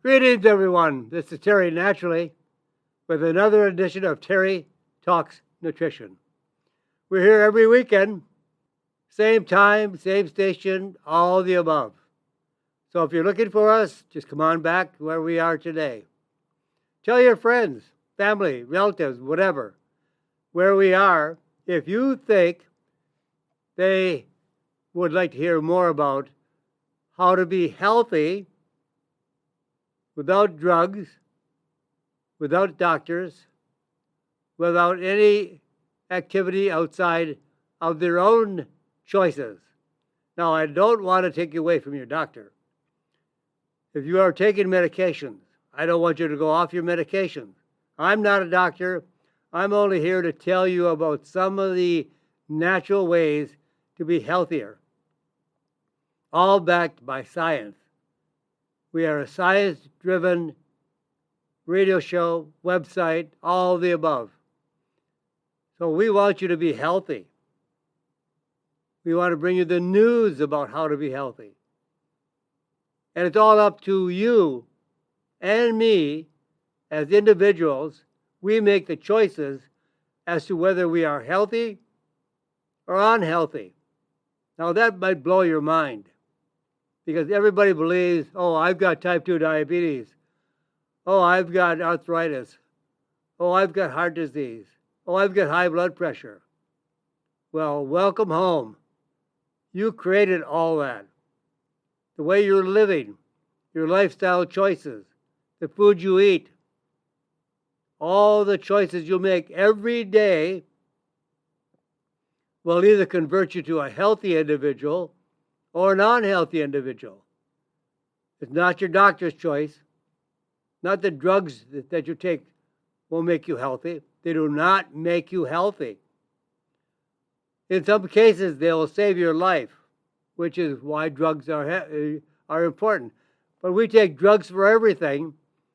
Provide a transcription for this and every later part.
Greetings, everyone. This is Terry Naturally with another edition of Terry Talks Nutrition. We're here every weekend, same time, same station, all the above. So if you're looking for us, just come on back where we are today. Tell your friends, family, relatives, whatever, where we are. If you think they would like to hear more about how to be healthy without drugs, without doctors, without any activity outside of their own choices. Now, I don't want to take you away from your doctor. If you are taking medications, I don't want you to go off your medications. I'm not a doctor. I'm only here to tell you about some of the natural ways to be healthier, all backed by science. We are a science-driven radio show, website, all the above. So we want you to be healthy. We want to bring you the news about how to be healthy. And it's all up to you and me as individuals. We make the choices as to whether we are healthy or unhealthy. Now that might blow your mind, because everybody believes, oh, I've got type 2 diabetes. Oh, I've got arthritis. Oh, I've got heart disease. Oh, I've got high blood pressure. Well, welcome home. You created all that. The way you're living, your lifestyle choices, the food you eat, all the choices you make every day will either convert you to a healthy individual or an unhealthy individual. It's not your doctor's choice. Not the drugs that you take will make you healthy. They do not make you healthy. In some cases, they will save your life, which is why drugs are important. But we take drugs for everything,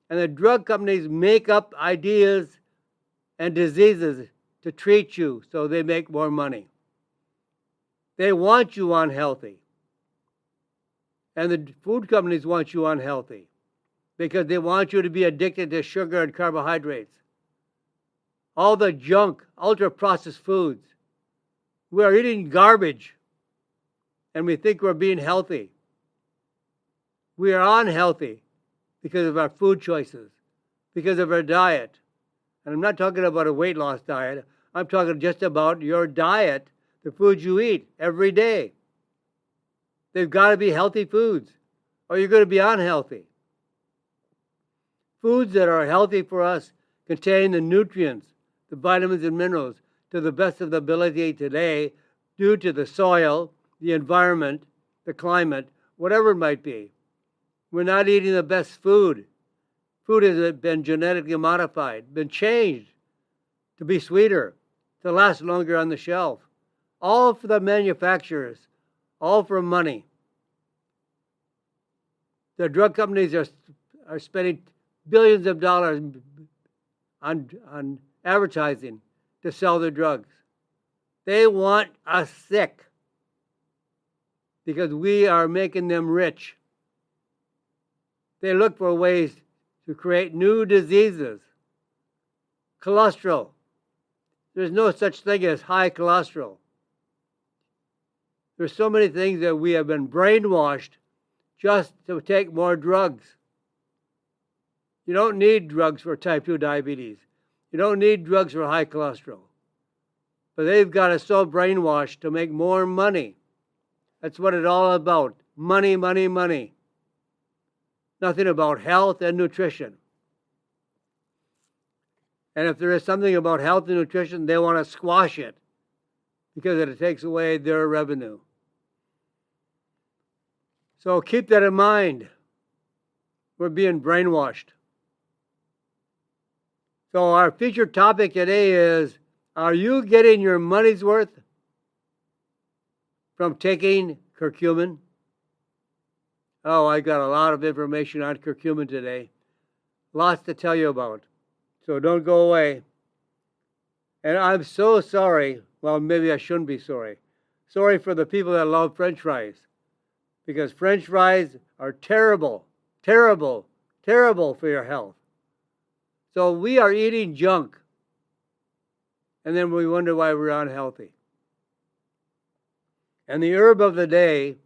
and the drug companies make up ideas and diseases to treat you so they make more money. They want you unhealthy. And the food companies want you unhealthy because they want you to be addicted to sugar and carbohydrates. All the junk, ultra-processed foods. We are eating garbage, and we think we're being healthy. We are unhealthy because of our food choices, because of our diet. And I'm not talking about a weight loss diet. I'm talking just about your diet, the foods you eat every day. They've got to be healthy foods, or you're going to be unhealthy. Foods that are healthy for us contain the nutrients, the vitamins and minerals to the best of the ability today due to the soil, the environment, the climate, whatever it might be. We're not eating the best food. Food has been genetically modified, been changed to be sweeter, to last longer on the shelf. All for the manufacturers, all for money. The drug companies are spending billions of dollars on advertising to sell their drugs. They want us sick because we are making them rich. They look for ways to create new diseases. Cholesterol. There's no such thing as high cholesterol. There's so many things that we have been brainwashed just to take more drugs. You don't need drugs for type 2 diabetes. You don't need drugs for high cholesterol. But they've got us so brainwashed to make more money. That's what it's all about. Money, money, money. Nothing about health and nutrition. And if there is something about health and nutrition, they want to squash it because it takes away their revenue. So keep that in mind. We're being brainwashed. So our featured topic today is, are you getting your money's worth from taking curcumin? Oh, I got a lot of information on curcumin today. Lots to tell you about. So don't go away. And I'm so sorry. Well, maybe I shouldn't be sorry. Sorry for the people that love French fries. Because French fries are terrible, terrible, terrible for your health. So we are eating junk, and then we wonder why we're unhealthy. And the herb of the day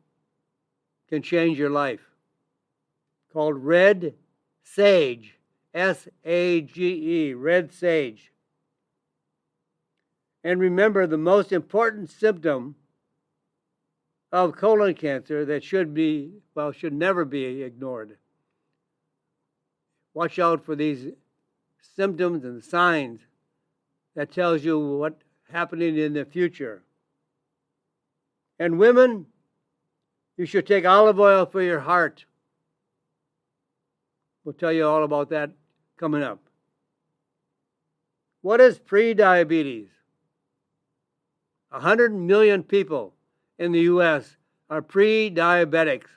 can change your life, called red sage, S-A-G-E, red sage. And remember, the most important symptom of colon cancer that should never be ignored. Watch out for these symptoms and signs that tells you what's happening in the future. And women, you should take olive oil for your heart. We'll tell you all about that coming up. What is pre-diabetes? 100 million people in the U.S. are pre-diabetics.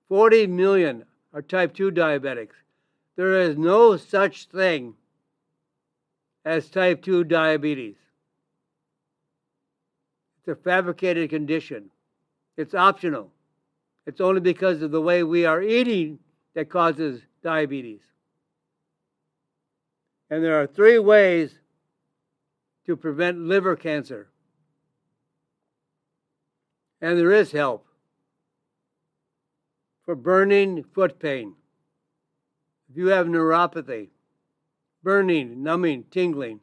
40 million are type 2 diabetics. There is no such thing as type 2 diabetes. It's a fabricated condition. It's optional. It's only because of the way we are eating that causes diabetes. And there are 3 ways to prevent liver cancer. And there is help for burning foot pain. If you have neuropathy, burning, numbing, tingling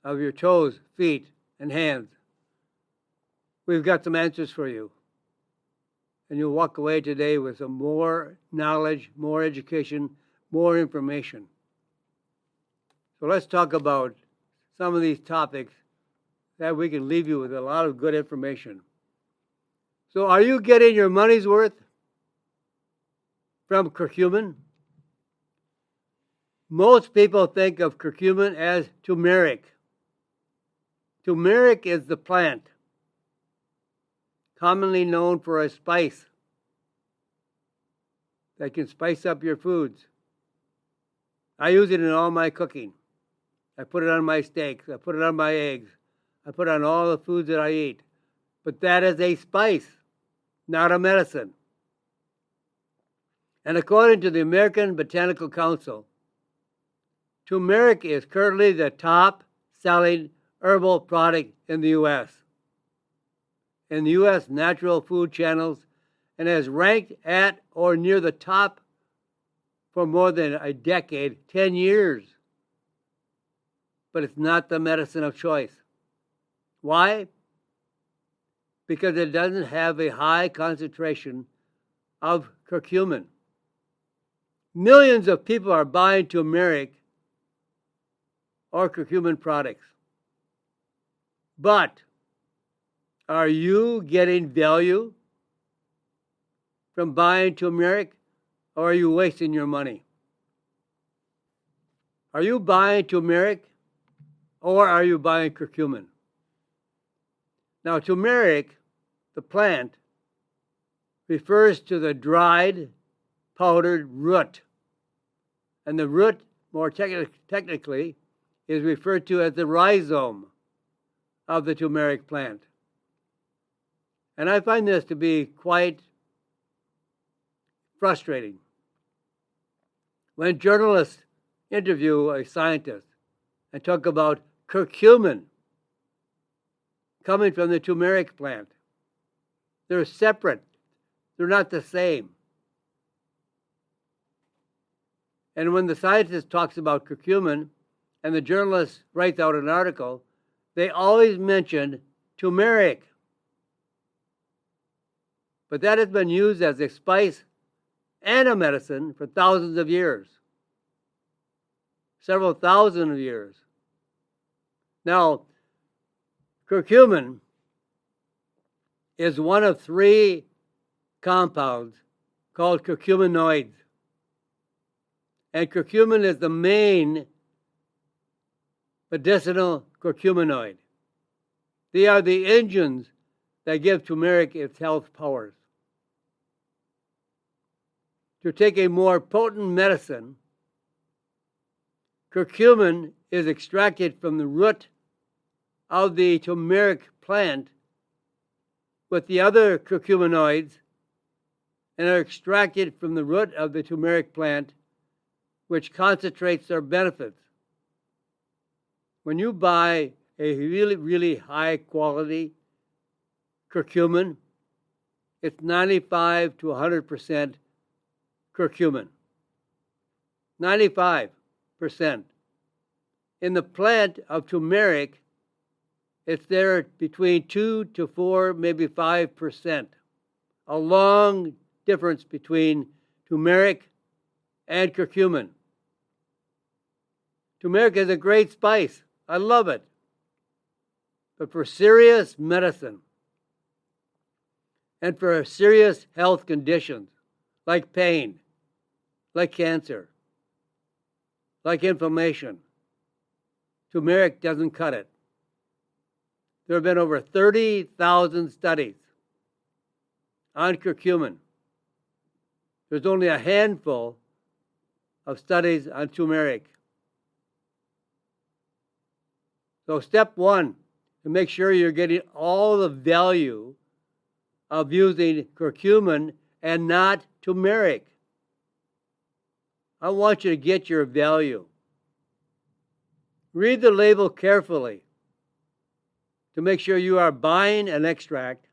of your toes, feet, and hands, we've got some answers for you. And you'll walk away today with some more knowledge, more education, more information. So let's talk about some of these topics that we can leave you with a lot of good information. So are you getting your money's worth from curcumin? Most people think of curcumin as turmeric. Turmeric is the plant, commonly known for a spice that can spice up your foods. I use it in all my cooking. I put it on my steaks. I put it on my eggs. I put it on all the foods that I eat. But that is a spice, not a medicine. And according to the American Botanical Council, turmeric is currently the top-selling herbal product in the U.S. in the U.S. natural food channels, and has ranked at or near the top for more than a decade, 10 years. But it's not the medicine of choice. Why? Because it doesn't have a high concentration of curcumin. Millions of people are buying turmeric or curcumin products. But are you getting value from buying turmeric, or are you wasting your money? Are you buying turmeric, or are you buying curcumin? Now, turmeric, the plant, refers to the dried, powdered root. And the root, more technically, is referred to as the rhizome of the turmeric plant. And I find this to be quite frustrating. When journalists interview a scientist and talk about curcumin coming from the turmeric plant, they're separate. They're not the same. And when the scientist talks about curcumin and the journalist writes out an article, they always mention turmeric. But that has been used as a spice and a medicine for thousands of years. Several thousand years. Now, curcumin is one of 3 compounds called curcuminoids. And curcumin is the main medicinal curcuminoid. They are the engines that give turmeric its health powers. To take a more potent medicine, curcumin is extracted from the root of the turmeric plant with the other curcuminoids, and are extracted from the root of the turmeric plant, which concentrates their benefits. When you buy a really, really high quality curcumin, it's 95 to 100% curcumin. 95%. In the plant of turmeric, it's there between 2 to 4, maybe 5%. A long difference between turmeric and curcumin. Turmeric is a great spice. I love it. But for serious medicine and for serious health conditions like pain, like cancer, like inflammation, turmeric doesn't cut it. There have been over 30,000 studies on curcumin. There's only a handful of studies on turmeric. So step one, to make sure you're getting all the value of using curcumin and not turmeric. I want you to get your value. Read the label carefully to make sure you are buying an extract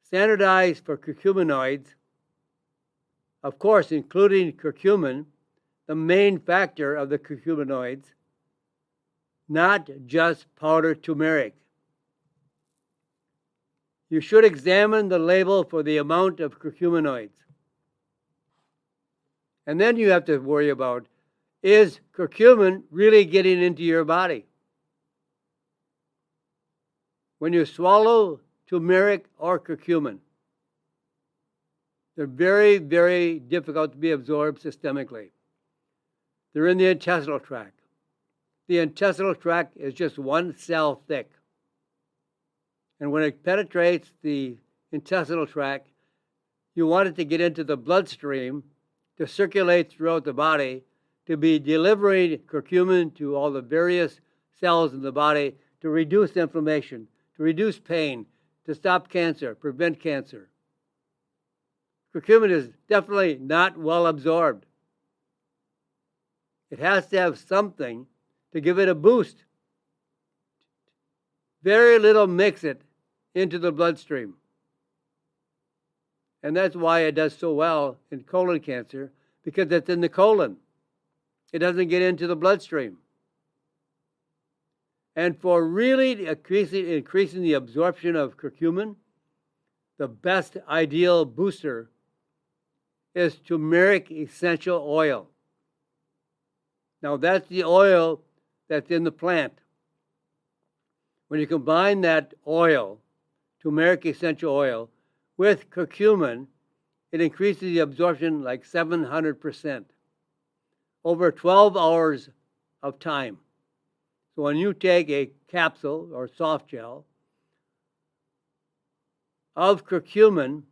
standardized for curcuminoids, of course, including curcumin, the main factor of the curcuminoids, not just powdered turmeric. You should examine the label for the amount of curcuminoids. And then you have to worry about, is curcumin really getting into your body? When you swallow turmeric or curcumin, they're very, very difficult to be absorbed systemically. They're in the intestinal tract. The intestinal tract is just one cell thick. And when it penetrates the intestinal tract, you want it to get into the bloodstream to circulate throughout the body, to be delivering curcumin to all the various cells in the body to reduce inflammation, to reduce pain, to stop cancer, prevent cancer. Curcumin is definitely not well absorbed. It has to have something to give it a boost. Very little makes it into the bloodstream. And that's why it does so well in colon cancer, because it's in the colon. It doesn't get into the bloodstream. And for really increasing the absorption of curcumin, the best ideal booster is turmeric essential oil. Now that's the oil that's in the plant. When you combine that oil, turmeric essential oil, with curcumin, it increases the absorption like 700% over 12 hours of time. So when you take a capsule or soft gel of curcumin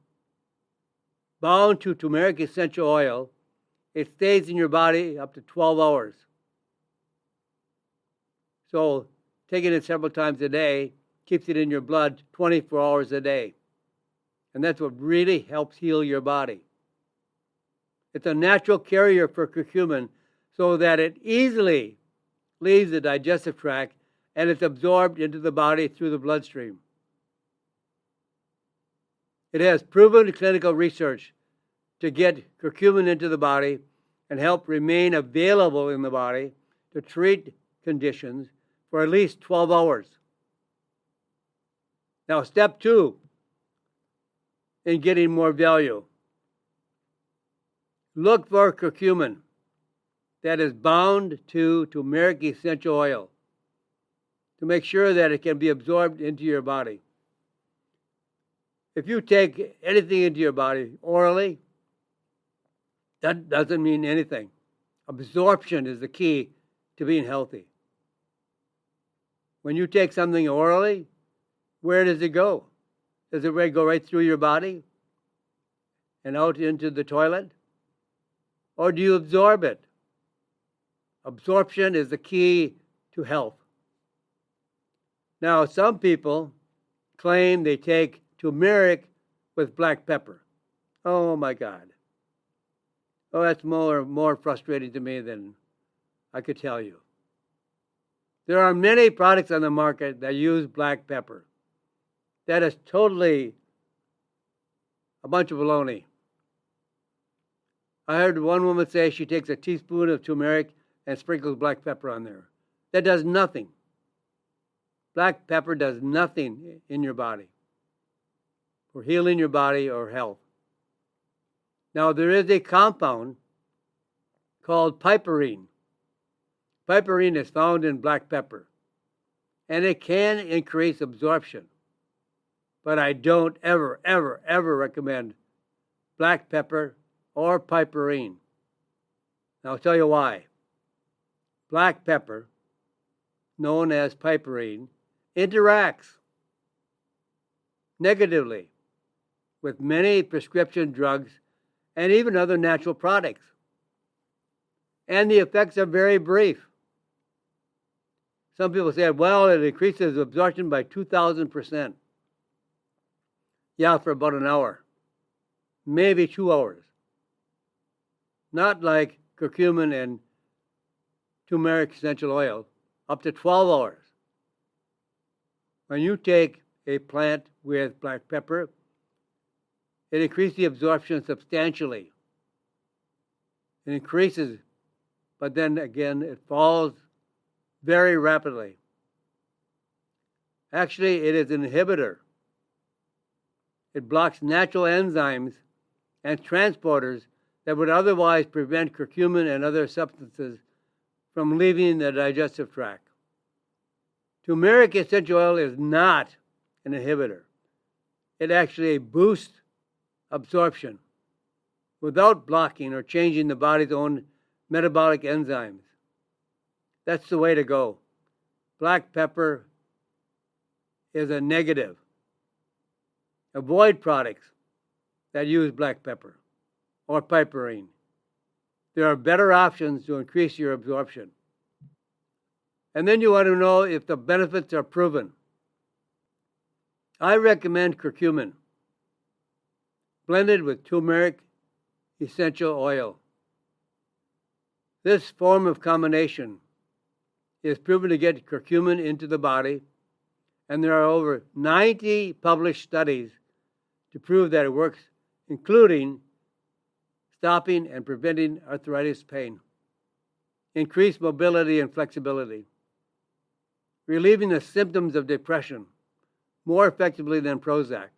bound to turmeric essential oil, it stays in your body up to 12 hours. So taking it several times a day keeps it in your blood 24 hours a day. And that's what really helps heal your body. It's a natural carrier for curcumin so that it easily leaves the digestive tract and it's absorbed into the body through the bloodstream. It has proven clinical research to get curcumin into the body and help remain available in the body to treat conditions for at least 12 hours. Now, step two in getting more value. Look for curcumin that is bound to turmeric essential oil to make sure that it can be absorbed into your body. If you take anything into your body orally, that doesn't mean anything. Absorption is the key to being healthy. When you take something orally, where does it go? Does it go right through your body and out into the toilet? Or do you absorb it? Absorption is the key to health. Now, some people claim they take turmeric with black pepper. Oh my God. Oh, that's more frustrating to me than I could tell you. There are many products on the market that use black pepper. That is totally a bunch of baloney. I heard one woman say she takes a teaspoon of turmeric and sprinkles black pepper on there. That does nothing. Black pepper does nothing in your body for healing your body or health. Now, there is a compound called piperine. Piperine is found in black pepper, and it can increase absorption. But I don't ever recommend black pepper or piperine. Now, I'll tell you why. Black pepper, known as piperine, interacts negatively with many prescription drugs and even other natural products. And the effects are very brief. Some people say, well, it increases absorption by 2,000%. Yeah, for about an hour, maybe 2 hours. Not like curcumin and turmeric essential oil, up to 12 hours. When you take a plant with black pepper, it increases the absorption substantially. It increases, but then again, it falls very rapidly. Actually, it is an inhibitor. It blocks natural enzymes and transporters that would otherwise prevent curcumin and other substances from leaving the digestive tract. Turmeric essential oil is not an inhibitor. It actually boosts absorption without blocking or changing the body's own metabolic enzymes. That's the way to go. Black pepper is a negative. Avoid products that use black pepper or piperine. There are better options to increase your absorption. And then you want to know if the benefits are proven. I recommend curcumin blended with turmeric essential oil. This form of combination is proven to get curcumin into the body, and there are over 90 published studies to prove that it works, including stopping and preventing arthritis pain, increased mobility and flexibility, relieving the symptoms of depression more effectively than Prozac,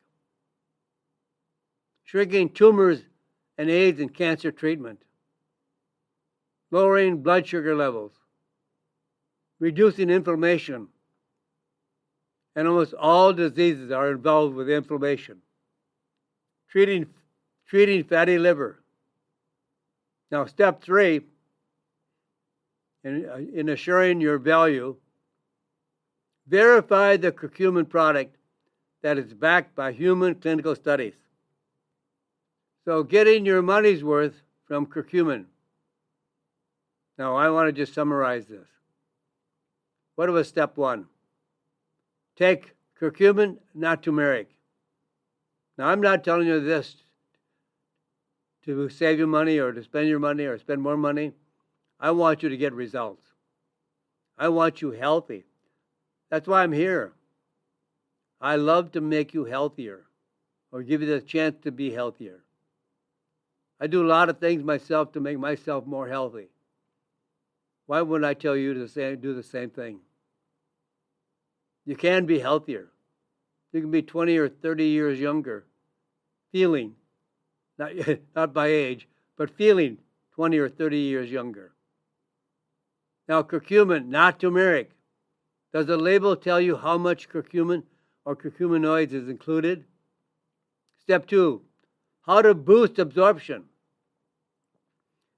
shrinking tumors and aids in cancer treatment, lowering blood sugar levels, reducing inflammation, and almost all diseases are involved with inflammation, treating fatty liver. Now, step 3, in assuring your value, verify the curcumin product that is backed by human clinical studies. So getting your money's worth from curcumin. Now, I want to just summarize this. What was step 1? Take curcumin, not turmeric. Now, I'm not telling you this to save your money or to spend your money or spend more money. I want you to get results. I want you healthy. That's why I'm here. I love to make you healthier or give you the chance to be healthier. I do a lot of things myself to make myself more healthy. Why wouldn't I tell you to do the same thing? You can be healthier. You can be 20 or 30 years younger, feeling, not by age, but feeling 20 or 30 years younger. Now, curcumin, not turmeric. Does the label tell you how much curcumin or curcuminoids is included? Step 2, how to boost absorption.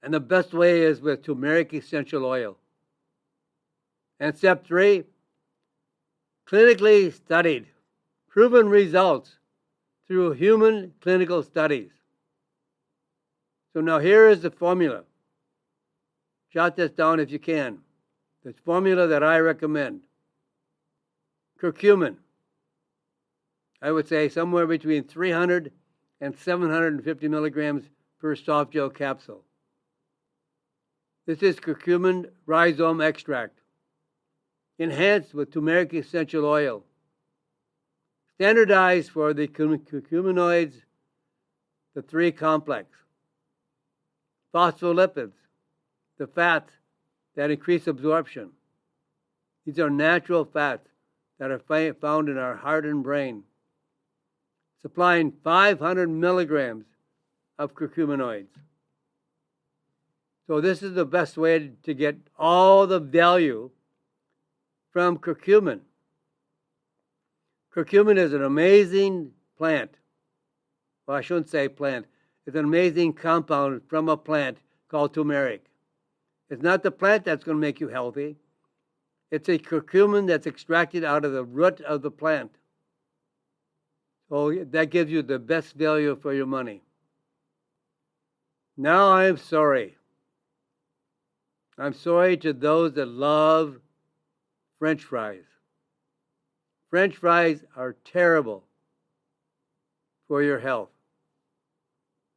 And the best way is with turmeric essential oil. And step 3, clinically studied, proven results through human clinical studies. So now here is the formula. Jot this down if you can. The formula that I recommend. Curcumin, I would say somewhere between 300 and 750 milligrams per soft gel capsule. This is curcumin rhizome extract, enhanced with turmeric essential oil, standardized for the curcuminoids, the 3 complex, phospholipids, the fats that increase absorption. These are natural fats that are found in our heart and brain, supplying 500 milligrams of curcuminoids. So this is the best way to get all the value from curcumin. Curcumin is an amazing plant. Well, I shouldn't say plant. It's an amazing compound from a plant called turmeric. It's not the plant that's going to make you healthy. It's a curcumin that's extracted out of the root of the plant. So that gives you the best value for your money. Now I'm sorry. I'm sorry to those that love French fries. French fries are terrible for your health.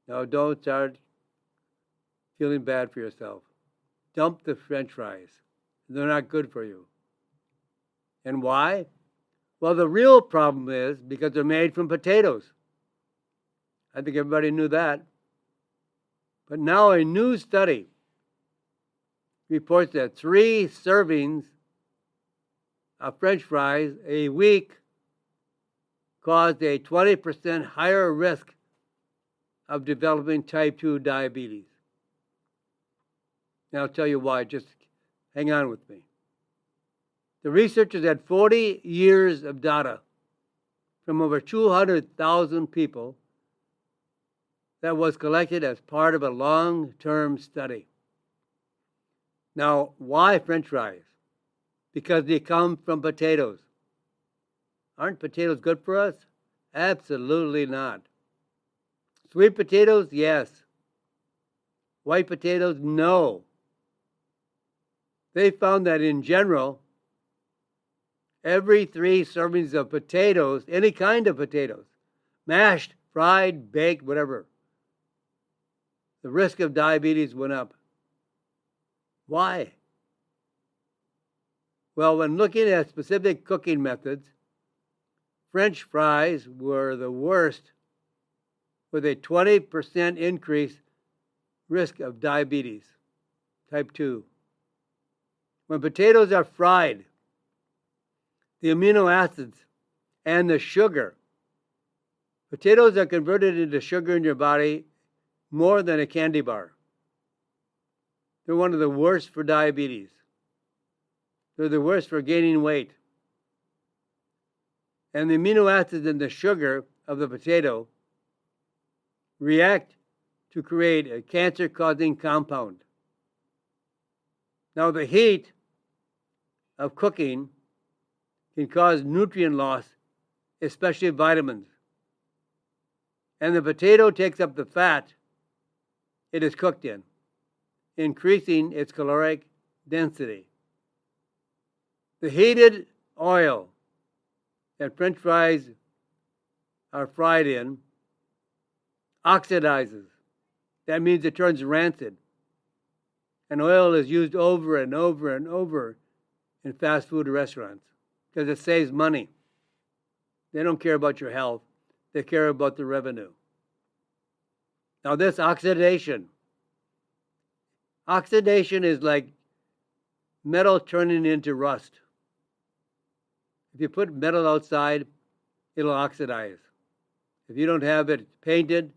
Now don't start feeling bad for yourself. Dump the French fries. They're not good for you. And why? Well, the real problem is because they're made from potatoes. I think everybody knew that. But now a new study reports that 3 servings of French fries a week caused a 20% higher risk of developing type 2 diabetes. Now I'll tell you why. Just hang on with me. The researchers had 40 years of data from over 200,000 people that was collected as part of a long-term study. Now, why French fries? Because they come from potatoes. Aren't potatoes good for us? Absolutely not. Sweet potatoes, yes. White potatoes, no. They found that in general, every 3 servings of potatoes, any kind of potatoes, mashed, fried, baked, whatever, the risk of diabetes went up. Why? Well, when looking at specific cooking methods, French fries were the worst, with a 20% increase risk of diabetes, type 2. When potatoes are fried, the amino acids and the sugar, potatoes are converted into sugar in your body more than a candy bar. They're one of the worst for diabetes. They're the worst for gaining weight. And the amino acids in the sugar of the potato react to create a cancer-causing compound. Now, the heat of cooking can cause nutrient loss, especially vitamins. And the potato takes up the fat it is cooked in, increasing its caloric density. The heated oil that French fries are fried in oxidizes. That means it turns rancid. And oil is used over and over and over in fast food restaurants because it saves money. They don't care about your health. They care about the revenue. Now this oxidation is like metal turning into rust. If you put metal outside, it'll oxidize. If you don't have it painted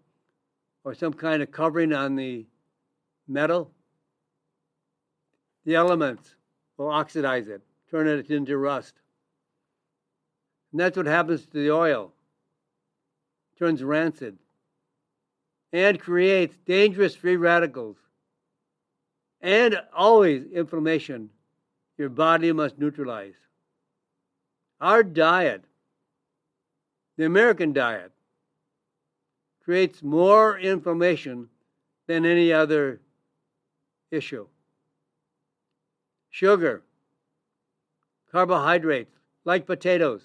or some kind of covering on the metal, the elements will oxidize it, turn it into rust. And that's what happens to the oil. It turns rancid and creates dangerous free radicals and always inflammation your body must neutralize. Our diet, the American diet, creates more inflammation than any other issue. Sugar, carbohydrates, like potatoes,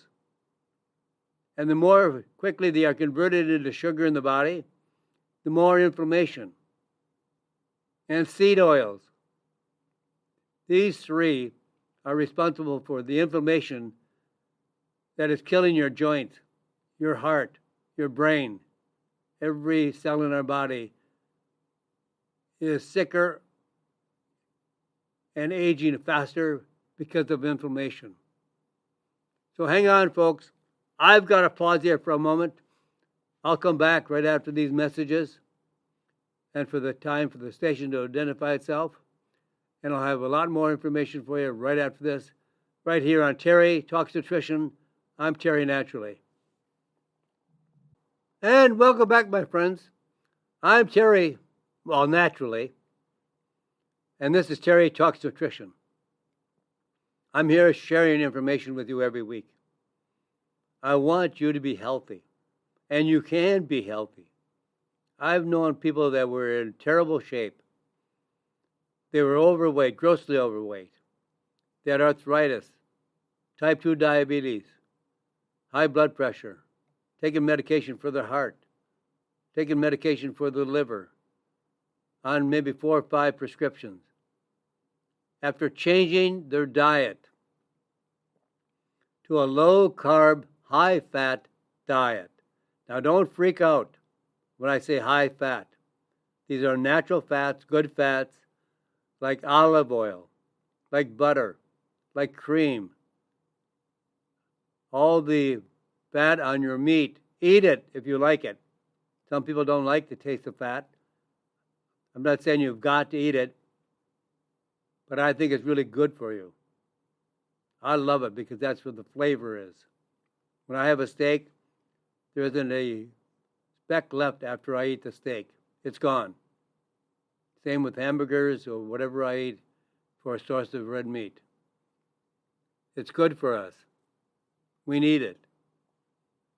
And the more quickly they are converted into sugar in the body, the more inflammation. And seed oils. These three are responsible for the inflammation that is killing your joints, your heart, your brain. Every cell in our body is sicker and aging faster because of inflammation. So hang on, folks. I've got to pause here for a moment. I'll come back right after these messages and for the time for the station to identify itself. And I'll have a lot more information for you right after this, right here on Terry Talks Nutrition. I'm Terry Naturally. And welcome back, my friends. I'm Terry, well, naturally. And this is Terry Talks Nutrition. I'm here sharing information with you every week. I want you to be healthy, and you can be healthy. I've known people that were in terrible shape. They were overweight, grossly overweight. They had arthritis, type 2 diabetes, high blood pressure, taking medication for their heart, taking medication for the liver, on maybe 4 or 5 prescriptions. After changing their diet to a low-carb, high-fat diet. Now, don't freak out when I say high-fat. These are natural fats, good fats, like olive oil, like butter, like cream. All the fat on your meat. Eat it if you like it. Some people don't like the taste of fat. I'm not saying you've got to eat it, but I think it's really good for you. I love it because that's where the flavor is. When I have a steak, there isn't a speck left after I eat the steak. It's gone. Same with hamburgers or whatever I eat for a source of red meat. It's good for us. We need it.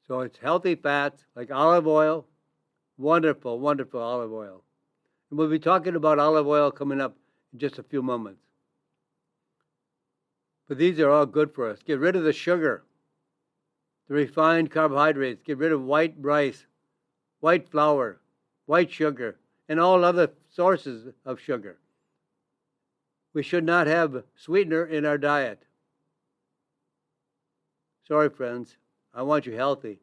So it's healthy fats like olive oil. Wonderful, wonderful olive oil. And we'll be talking about olive oil coming up in just a few moments. But these are all good for us. Get rid of the sugar, the refined carbohydrates. Get rid of white rice, white flour, white sugar, and all other sources of sugar. We should not have sweetener in our diet. Sorry, friends. I want you healthy.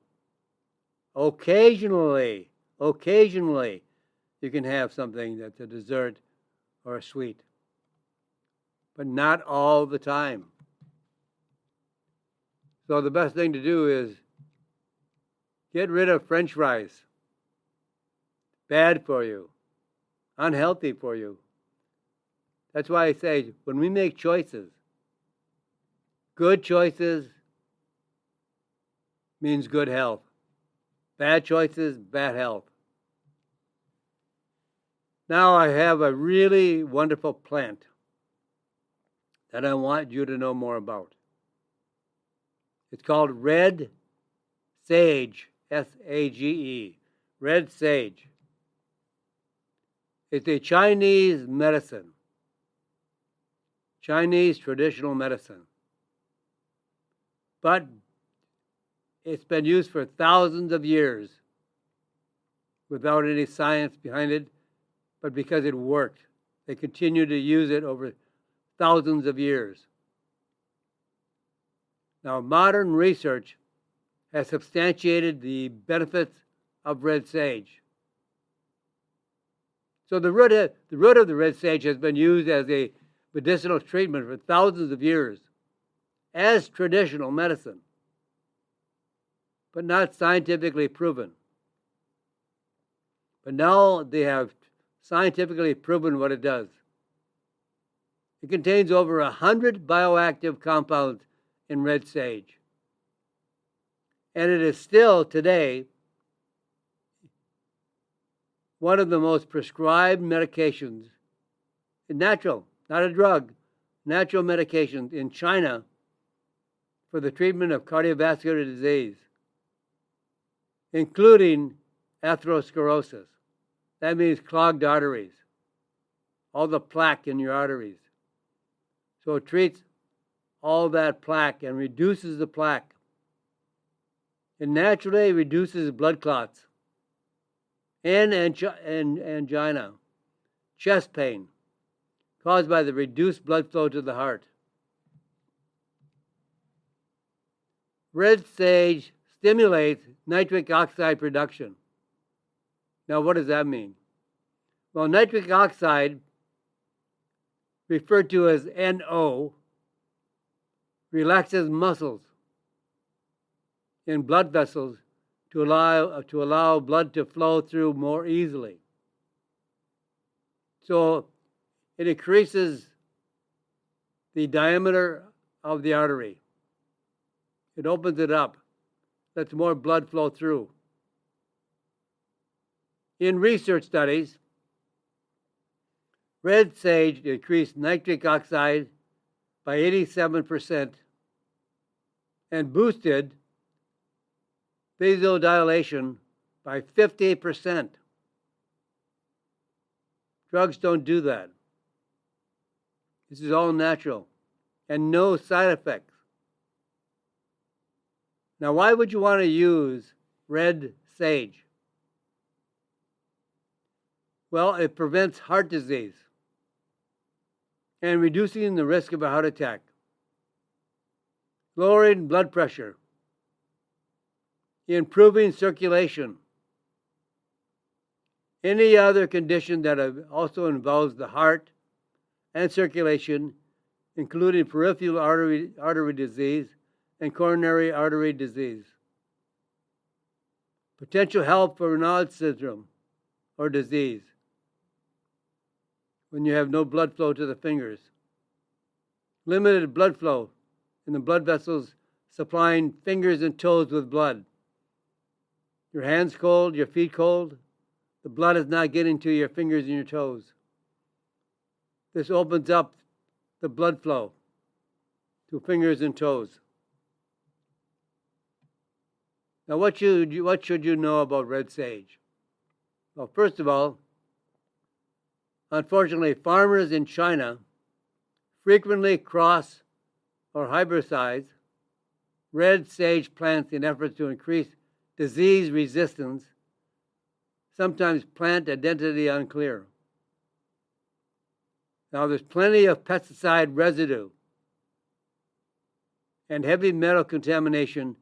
Occasionally, you can have something that's a dessert or a sweet, but not all the time. So the best thing to do is get rid of French fries. Bad for you. Unhealthy for you. That's why I say when we make choices, good choices means good health. Bad choices, bad health. Now I have a really wonderful plant that I want you to know more about. It's called red sage, S-A-G-E, red sage. It's a Chinese medicine, Chinese traditional medicine. But it's been used for thousands of years without any science behind it, but because it worked. They continue to use it over thousands of years. Now, modern research has substantiated the benefits of red sage. So the root of the red sage has been used as a medicinal treatment for thousands of years as traditional medicine, but not scientifically proven. But now they have scientifically proven what it does. It contains over 100 bioactive compounds in red sage. And it is still today one of the most prescribed medications, natural, not a drug, natural medications in China for the treatment of cardiovascular disease, including atherosclerosis. That means clogged arteries, all the plaque in your arteries. So it treats all that plaque and reduces the plaque It naturally reduces blood clots and angina, chest pain, caused by the reduced blood flow to the heart. Red sage stimulates nitric oxide production. Now, what does that mean? Well, nitric oxide, referred to as NO, relaxes muscles in blood vessels to allow blood to flow through more easily. So it increases the diameter of the artery. It opens it up, lets more blood flow through. In research studies, red sage increased nitric oxide by 87% and boosted vasodilation by 50%. Drugs don't do that. This is all natural and no side effects. Now, why would you want to use red sage? Well, it prevents heart disease and reducing the risk of a heart attack, lowering blood pressure, improving circulation. Any other condition that also involves the heart and circulation, including peripheral artery disease and coronary artery disease. Potential help for Raynaud's syndrome or disease, when you have no blood flow to the fingers. Limited blood flow in the blood vessels supplying fingers and toes with blood. Your hands cold, your feet cold, the blood is not getting to your fingers and your toes. This opens up the blood flow to fingers and toes. Now, what should you know about red sage? Well, first of all, unfortunately, farmers in China frequently cross or hybridize red sage plants in efforts to increase disease resistance, sometimes plant identity unclear. Now, there's plenty of pesticide residue and heavy metal contamination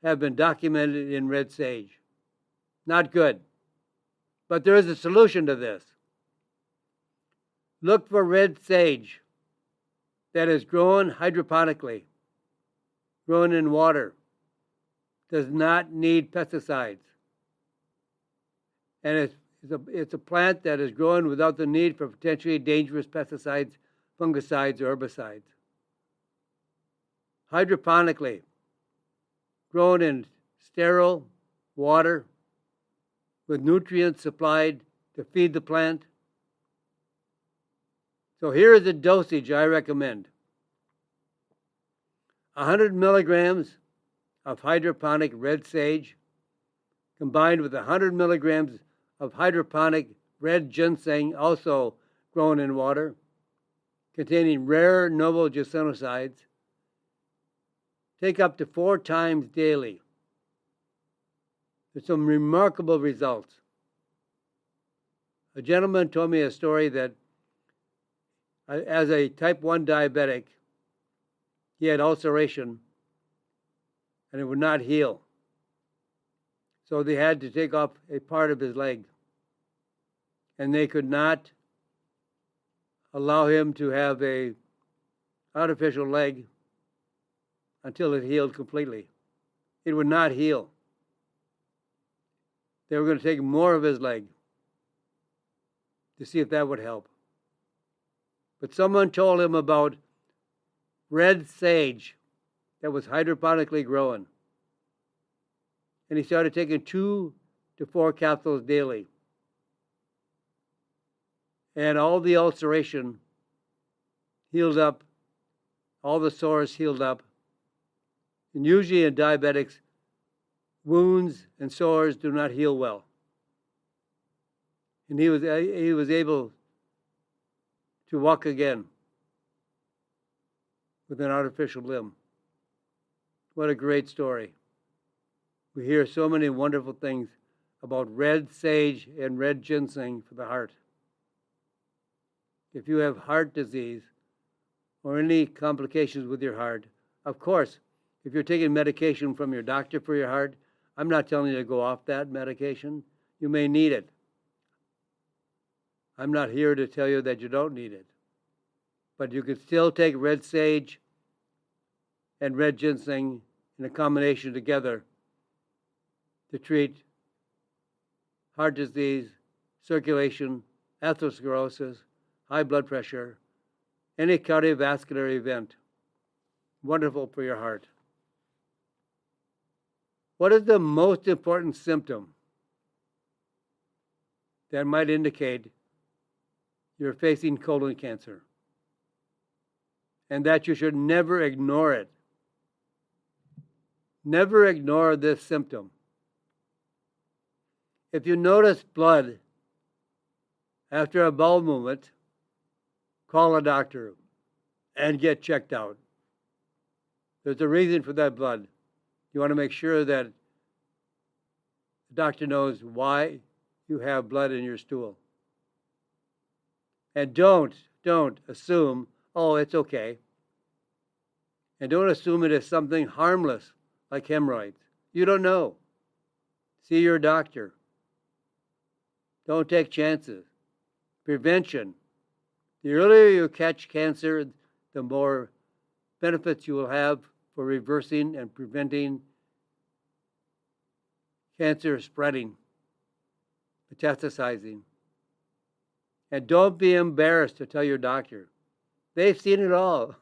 have been documented in red sage. Not good. But there is a solution to this. Look for red sage that is grown hydroponically, grown in water, does not need pesticides. And it's a plant that is grown without the need for potentially dangerous pesticides, fungicides, or herbicides. Hydroponically, grown in sterile water with nutrients supplied to feed the plant. So here is the dosage I recommend. 100 milligrams of hydroponic red sage combined with 100 milligrams of hydroponic red ginseng, also grown in water, containing rare noble glycinosides. Take up to 4 times daily. There's some remarkable results. A gentleman told me a story that as a type 1 diabetic, he had ulceration and it would not heal. So they had to take off a part of his leg. And they could not allow him to have an artificial leg until it healed completely. It would not heal. They were going to take more of his leg to see if that would help. But someone told him about red sage that was hydroponically grown. And he started taking 2 to 4 capsules daily. And all the ulceration healed up, all the sores healed up. And usually in diabetics, wounds and sores do not heal well. And he was able to walk again with an artificial limb. What a great story. We hear so many wonderful things about red sage and red ginseng for the heart. If you have heart disease or any complications with your heart, of course, if you're taking medication from your doctor for your heart, I'm not telling you to go off that medication. You may need it. I'm not here to tell you that you don't need it. But you can still take red sage and red ginseng in a combination together to treat heart disease, circulation, atherosclerosis, high blood pressure, any cardiovascular event. Wonderful for your heart. What is the most important symptom that might indicate you're facing colon cancer? And that you should never ignore it. Never ignore this symptom. If you notice blood after a bowel movement, call a doctor and get checked out. There's a reason for that blood. You want to make sure that the doctor knows why you have blood in your stool. And don't assume, oh, it's okay. And don't assume it is something harmless like hemorrhoids. You don't know. See your doctor. Don't take chances. Prevention. The earlier you catch cancer, the more benefits you will have for reversing and preventing cancer spreading, metastasizing. And don't be embarrassed to tell your doctor. They've seen it all.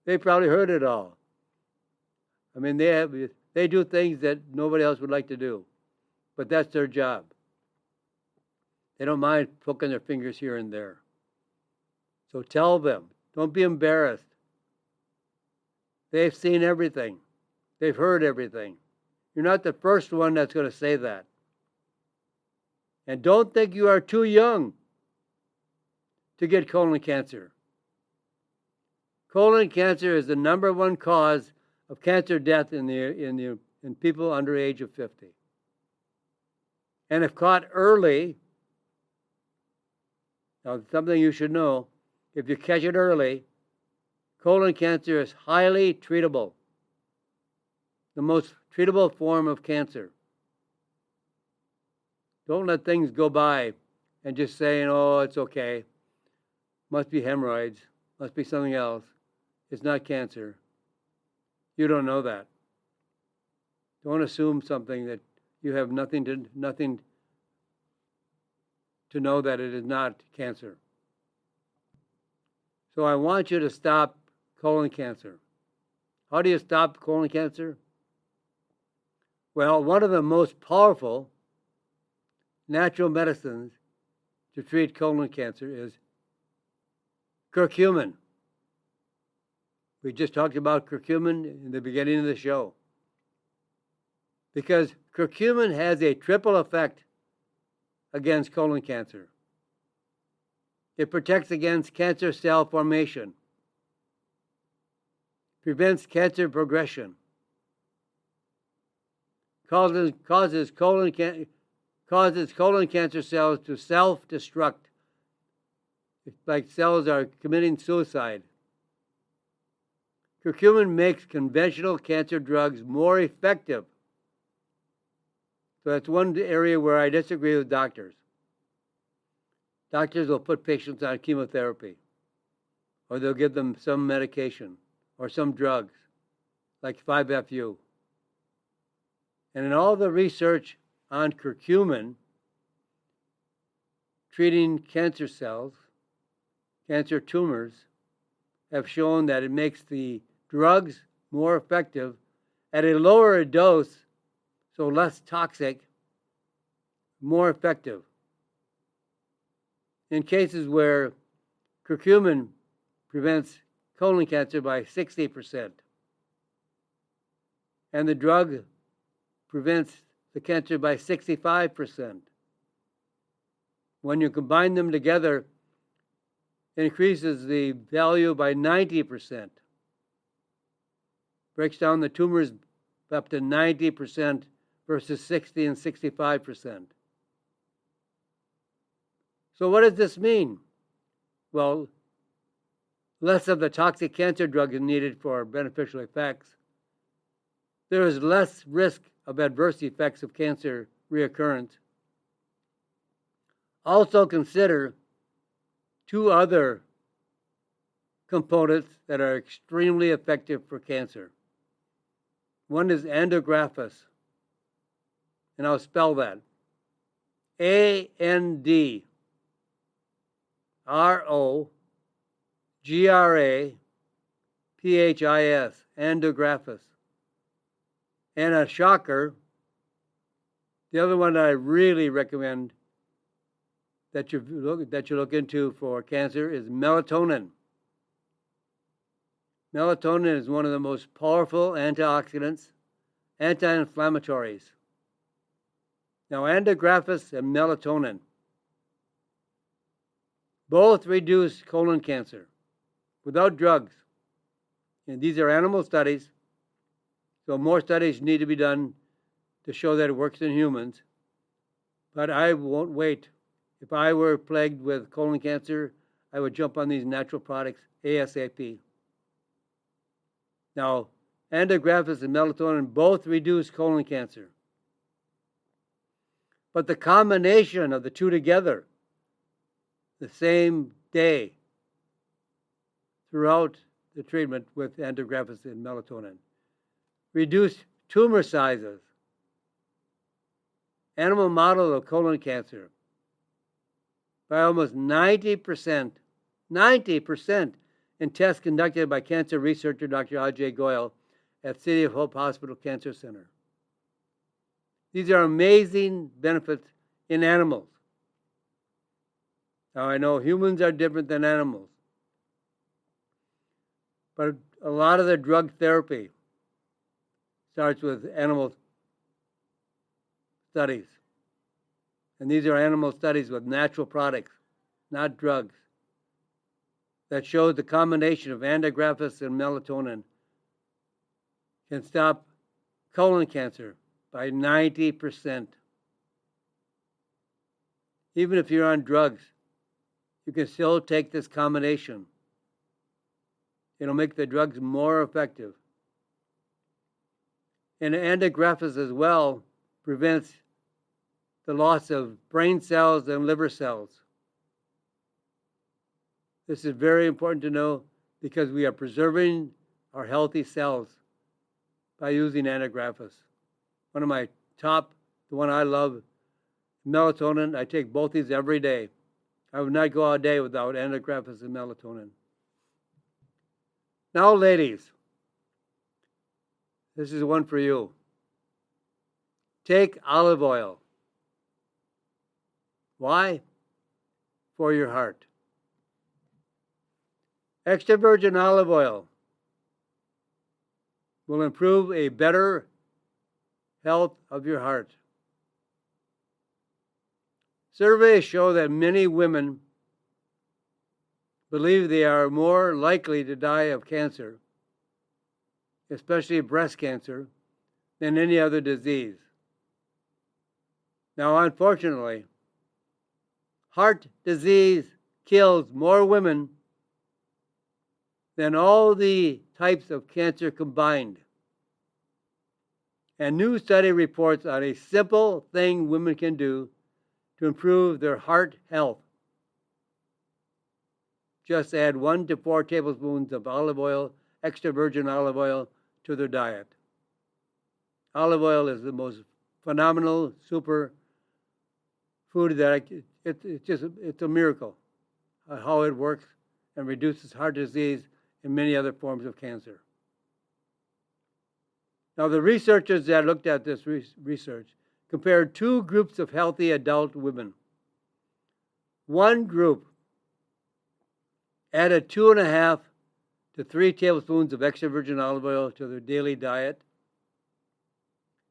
They probably heard it all. I mean, they do things that nobody else would like to do, but that's their job. They don't mind poking their fingers here and there. So tell them. Don't be embarrassed. They've seen everything. They've heard everything. You're not the first one that's going to say that. And don't think you are too young to get colon cancer. Colon cancer is the number one cause of cancer death in people under age of 50. And if caught early, now something you should know, if you catch it early, colon cancer is highly treatable. The most treatable form of cancer. Don't let things go by and just saying, oh, it's okay. Must be hemorrhoids. Must be something else. It's not cancer. You don't know that. Don't assume something that you have nothing to know that it is not cancer. So I want you to stop colon cancer. How do you stop colon cancer? Well, one of the most powerful natural medicines to treat colon cancer is curcumin. We just talked about curcumin in the beginning of the show. Because curcumin has a triple effect against colon cancer. It protects against cancer cell formation, prevents cancer progression, causes colon cancer cells to self-destruct. It's like cells are committing suicide. Curcumin makes conventional cancer drugs more effective. So that's one area where I disagree with doctors. Doctors will put patients on chemotherapy, or they'll give them some medication or some drugs, like 5-FU. And in all the research on curcumin, treating cancer cells, cancer tumors, have shown that it makes the drugs more effective at a lower dose, so less toxic, more effective. In cases where curcumin prevents colon cancer by 60%, and the drug prevents the cancer by 65%. When you combine them together, it increases the value by 90%. Breaks down the tumors up to 90% versus 60 and 65%. So what does this mean? Well, less of the toxic cancer drug is needed for beneficial effects. There is less risk of adverse effects of cancer reoccurrence. Also consider two other components that are extremely effective for cancer. One is andrographis, and I'll spell that. ANDROGRAPHIS, andrographis. And a shocker, the other one I really recommend that you look into for cancer is melatonin. Melatonin is one of the most powerful antioxidants, anti-inflammatories. Now, andrographis and melatonin both reduce colon cancer without drugs. And these are animal studies, so more studies need to be done to show that it works in humans. But I won't wait. If I were plagued with colon cancer, I would jump on these natural products ASAP. Now, andrographis and melatonin both reduce colon cancer. But the combination of the two together, the same day, throughout the treatment with andrographis and melatonin, reduced tumor sizes. Animal model of colon cancer by almost 90%, 90% in tests conducted by cancer researcher Dr. Ajay Goyal at City of Hope Hospital Cancer Center. These are amazing benefits in animals. Now, I know humans are different than animals, but a lot of the drug therapy starts with animal studies. And these are animal studies with natural products, not drugs, that show the combination of andrographis and melatonin can stop colon cancer by 90%. Even if you're on drugs, you can still take this combination. It'll make the drugs more effective. And andrographis as well prevents the loss of brain cells and liver cells. This is very important to know because we are preserving our healthy cells by using andrographis. One of my top, the one I love, melatonin. I take both these every day. I would not go a day without andrographis and melatonin. Now, ladies, this is one for you. Take olive oil. Why? For your heart. Extra virgin olive oil will improve a better health of your heart. Surveys show that many women believe they are more likely to die of cancer, especially breast cancer, than any other disease. Now, unfortunately, heart disease kills more women than all the types of cancer combined. A new study reports on a simple thing women can do to improve their heart health. Just add 1 to 4 tablespoons of olive oil, extra virgin olive oil, to their diet. Olive oil is the most phenomenal super food that it's a miracle how it works and reduces heart disease and many other forms of cancer. Now, the researchers that looked at this research compared 2 groups of healthy adult women. One group added 2.5 to 3 tablespoons of extra virgin olive oil to their daily diet,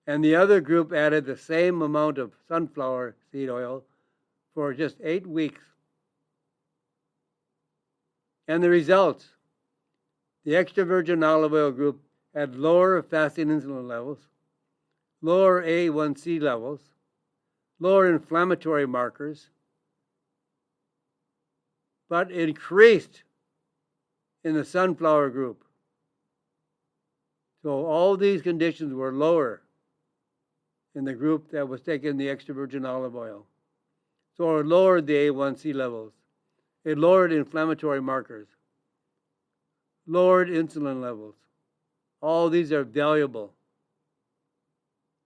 and the other group added the same amount of sunflower seed oil for just 8 weeks. And the results: the extra virgin olive oil group had lower fasting insulin levels, lower A1C levels, lower inflammatory markers, but increased in the sunflower group. So all these conditions were lower in the group that was taking the extra virgin olive oil. So it lowered the A1C levels. It lowered inflammatory markers, lowered insulin levels. All these are valuable.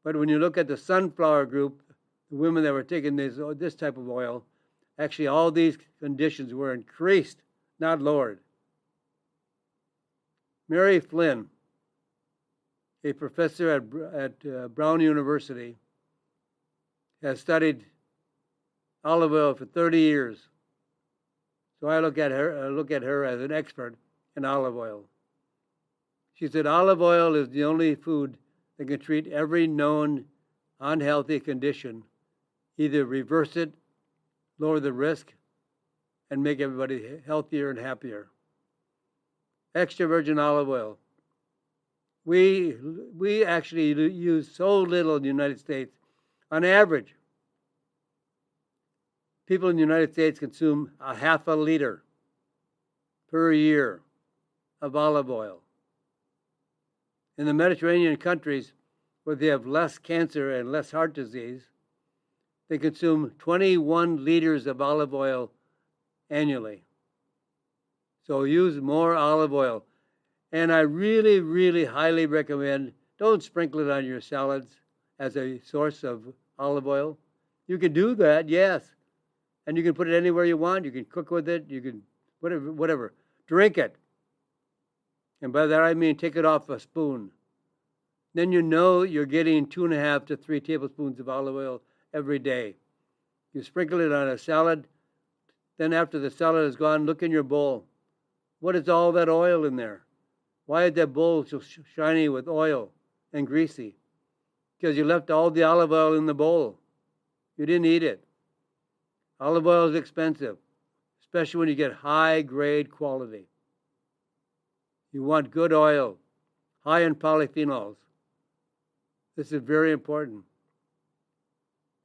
But when you look at the sunflower group, the women that were taking this type of oil, actually all these conditions were increased, not lowered. Mary Flynn, a professor at Brown University, has studied olive oil for 30 years. So I look at her as an expert in olive oil. She said olive oil is the only food that can treat every known unhealthy condition, either reverse it, lower the risk, and make everybody healthier and happier. Extra virgin olive oil. We actually use so little in the United States. On average, people in the United States consume a half a liter per year of olive oil. In the Mediterranean countries, where they have less cancer and less heart disease, they consume 21 liters of olive oil annually. So use more olive oil. And I really, really highly recommend, don't sprinkle it on your salads as a source of olive oil. You can do that, yes. And you can put it anywhere you want. You can cook with it. You can, whatever. Drink it. And by that I mean take it off a spoon. Then you know you're getting 2.5 to 3 tablespoons of olive oil every day. You sprinkle it on a salad. Then after the salad is gone, look in your bowl. What is all that oil in there? Why is that bowl so shiny with oil and greasy? Because you left all the olive oil in the bowl. You didn't eat it. Olive oil is expensive, especially when you get high-grade quality. You want good oil, high in polyphenols. This is very important.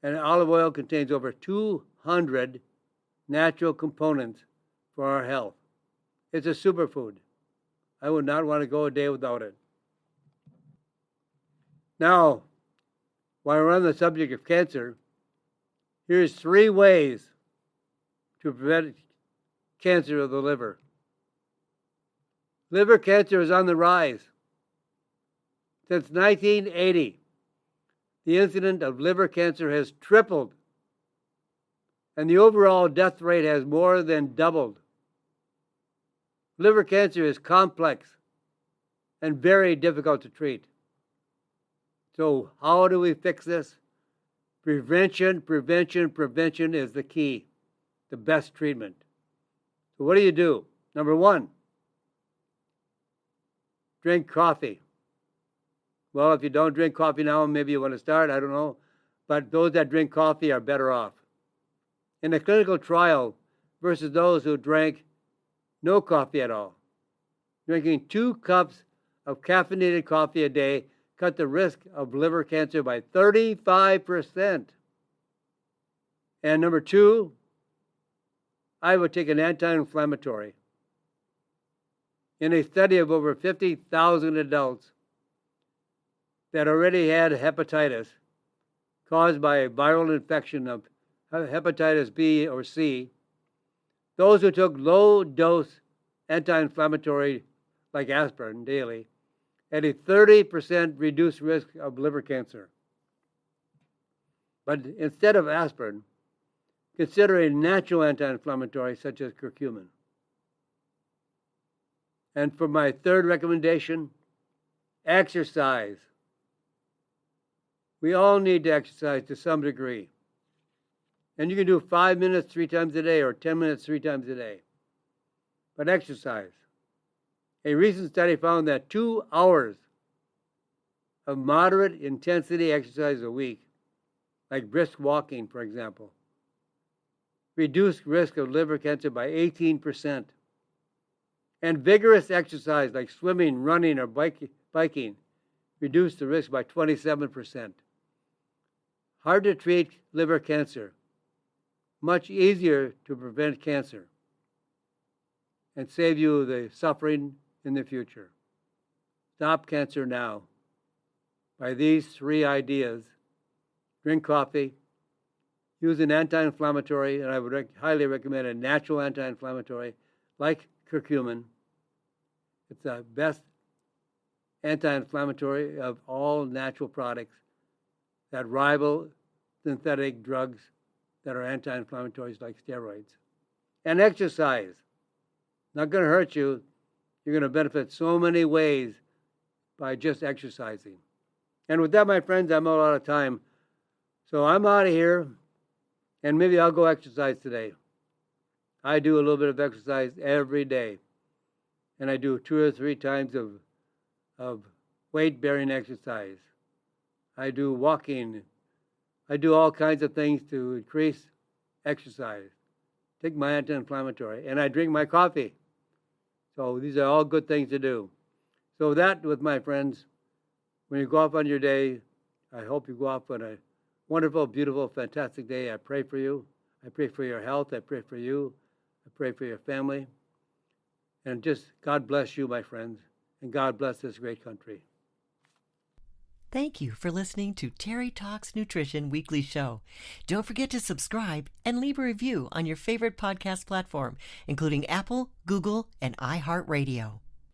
And olive oil contains over 200 natural components for our health. It's a superfood. I would not want to go a day without it. Now, while we're on the subject of cancer, here's 3 ways to prevent cancer of the liver. Liver cancer is on the rise. Since 1980, the incidence of liver cancer has tripled, and the overall death rate has more than doubled. Liver cancer is complex and very difficult to treat. So how do we fix this? Prevention is the key, the best treatment. So what do? Number 1, drink coffee. Well, if you don't drink coffee now, maybe you want to start, I don't know. But those that drink coffee are better off. In a clinical trial versus those who drank no coffee at all, drinking 2 cups of caffeinated coffee a day cut the risk of liver cancer by 35%. And number 2, I would take an anti-inflammatory. In a study of over 50,000 adults that already had hepatitis caused by a viral infection of hepatitis B or C, those who took low-dose anti-inflammatory like aspirin daily had a 30% reduced risk of liver cancer. But instead of aspirin, consider a natural anti-inflammatory such as curcumin. And for my 3rd recommendation, exercise. We all need to exercise to some degree. And you can do 5 minutes 3 times a day or 10 minutes 3 times a day. But exercise. A recent study found that 2 hours of moderate intensity exercise a week, like brisk walking, for example, reduced risk of liver cancer by 18%. And vigorous exercise like swimming, running, or biking reduced the risk by 27%. Hard to treat liver cancer. Much easier to prevent cancer and save you the suffering in the future. Stop cancer now by these 3 ideas. Drink coffee, use an anti-inflammatory, and I would highly recommend a natural anti-inflammatory like curcumin. It's the best anti-inflammatory of all natural products that rival synthetic drugs that are anti-inflammatories like steroids. And exercise. Not going to hurt you. You're going to benefit so many ways by just exercising. And with that, my friends, I'm all out of time. So I'm out of here, and maybe I'll go exercise today. I do a little bit of exercise every day, and I do 2 or 3 times of weight-bearing exercise. I do walking. I do all kinds of things to increase exercise. Take my anti-inflammatory, and I drink my coffee. So these are all good things to do. So that, with my friends, when you go off on your day, I hope you go off on a wonderful, beautiful, fantastic day. I pray for you. I pray for your health. I pray for you. I pray for your family. And just God bless you, my friends, and God bless this great country. Thank you for listening to Terry Talks Nutrition Weekly Show. Don't forget to subscribe and leave a review on your favorite podcast platform, including Apple, Google, and iHeartRadio.